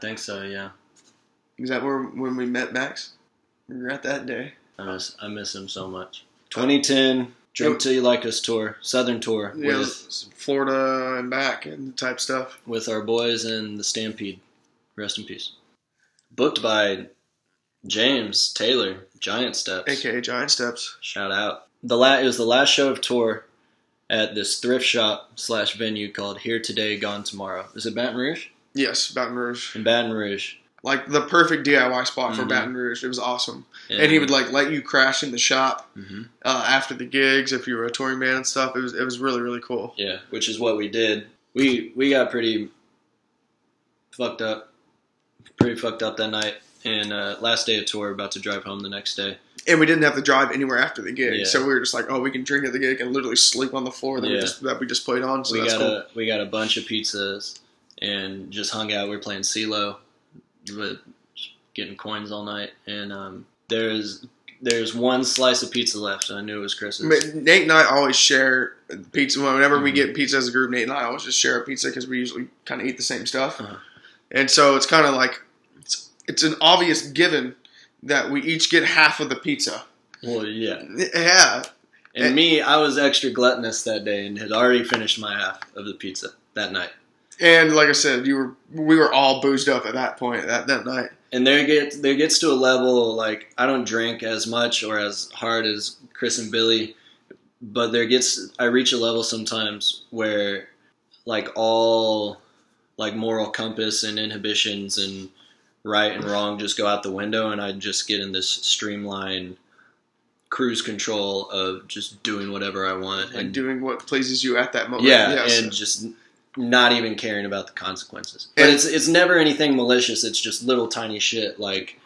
think so, yeah. Is that when we met Max? We were at that day. I miss him so much. 2010, Drink Till You Like Us tour, Southern tour. Yeah, with Florida and back and type stuff. With our boys in the Stampede. Rest in peace. Booked by James Taylor, Giant Steps. A.K.A. Giant Steps. Shout out. It was the last show of tour at this thrift shop / venue called Here Today, Gone Tomorrow. Is it Baton Rouge? Yes, Baton Rouge. In Baton Rouge. Like the perfect DIY spot for Baton Rouge. It was awesome. And he would like let you crash in the shop after the gigs if you were a touring band and stuff. It was really, really cool. Yeah, which is what we did. We got pretty fucked up that night. And last day of tour, about to drive home the next day. And we didn't have to drive anywhere after the gig. Yeah. So we were just like, oh, we can drink at the gig and literally sleep on the floor that we just played on. So we got a bunch of pizzas and just hung out. We were playing CeeLo, getting coins all night. And there's one slice of pizza left, and I knew it was Chris's. Nate and I always share pizza. Whenever we get pizza as a group, Nate and I always just share a pizza because we usually kind of eat the same stuff. And so it's kind of like, it's an obvious given that we each get half of the pizza. Well, yeah. Yeah. And me, I was extra gluttonous that day and had already finished my half of the pizza that night. And like I said, we were all boozed up at that point that night. And there gets to a level, like, I don't drink as much or as hard as Chris and Billy, but I reach a level sometimes where, like, all, like, moral compass and inhibitions and right and wrong just go out the window, and I just get in this streamlined cruise control of just doing whatever I want. And doing what pleases you at that moment. Yeah, yes. And just not even caring about the consequences. But it's never anything malicious. It's just little tiny shit. Like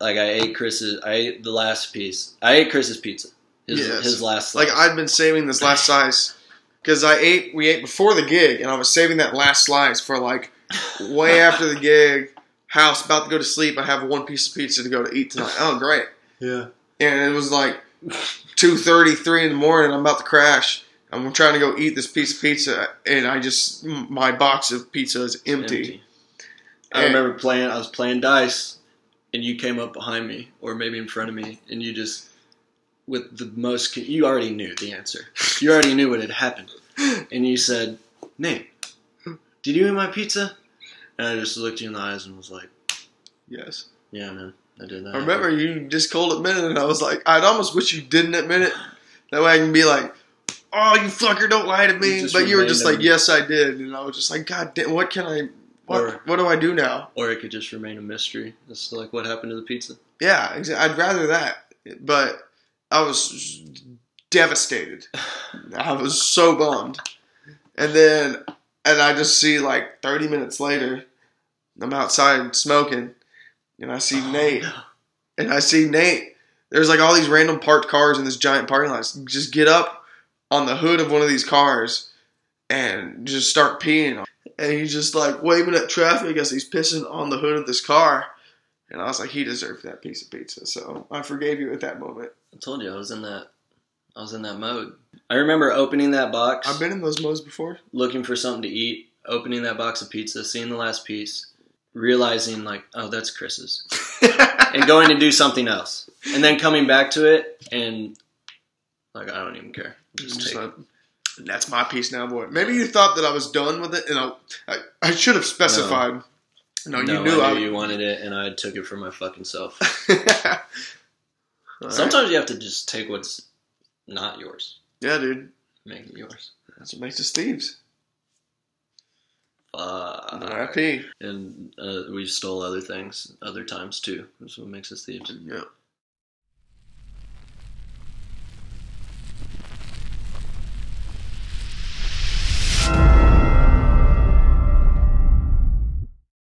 I ate the last piece. I ate Chris's pizza. His last slice. Like, I'd been saving this last slice because we ate before the gig, and I was saving that last slice for like way after the gig. House, about to go to sleep. I have one piece of pizza to go to eat tonight. Oh, great. Yeah. And it was like 2:30, 3 in the morning. I'm about to crash. I'm trying to go eat this piece of pizza, and my box of pizza is empty. I remember I was playing dice, and you came up behind me, or maybe in front of me, and you just, you already knew the answer. You already knew what had happened. And you said, Nate, did you eat my pizza? And I just looked you in the eyes and was like, yes. Yeah, man, I did that. I remember you just cold admitted it, and I was like, I'd almost wish you didn't admit it. That way I can be like, oh, you fucker, don't lie to me. But you were just like, yes, I did. And I was just like, God damn, what do I do now? Or it could just remain a mystery as to, like, what happened to the pizza. Yeah, exactly. I'd rather that. But I was devastated. I was so bummed. And I just see, like, 30 minutes later, I'm outside smoking, and I see Nate. No. And I see Nate. There's, like, all these random parked cars in this giant parking lot. Just get up on the hood of one of these cars and just start peeing. And he's just, like, waving at traffic as he's pissing on the hood of this car. And I was like, he deserved that piece of pizza. So I forgave you at that moment. I told you I was in that mode. I remember opening that box. I've been in those modes before. Looking for something to eat, opening that box of pizza, seeing the last piece, realizing, like, oh, that's Chris's. And going to do something else. And then coming back to it and, like, I don't even care. Just take it. That's my piece now, boy. Maybe you thought that I was done with it, and I should have specified. No, you knew I knew you wanted it, and I took it for my fucking self. Sometimes you have to just take what's not yours. Yeah, dude. Make it yours. That's what makes us thieves. R.I.P. And we stole other things other times, too. That's what makes us thieves. Yeah.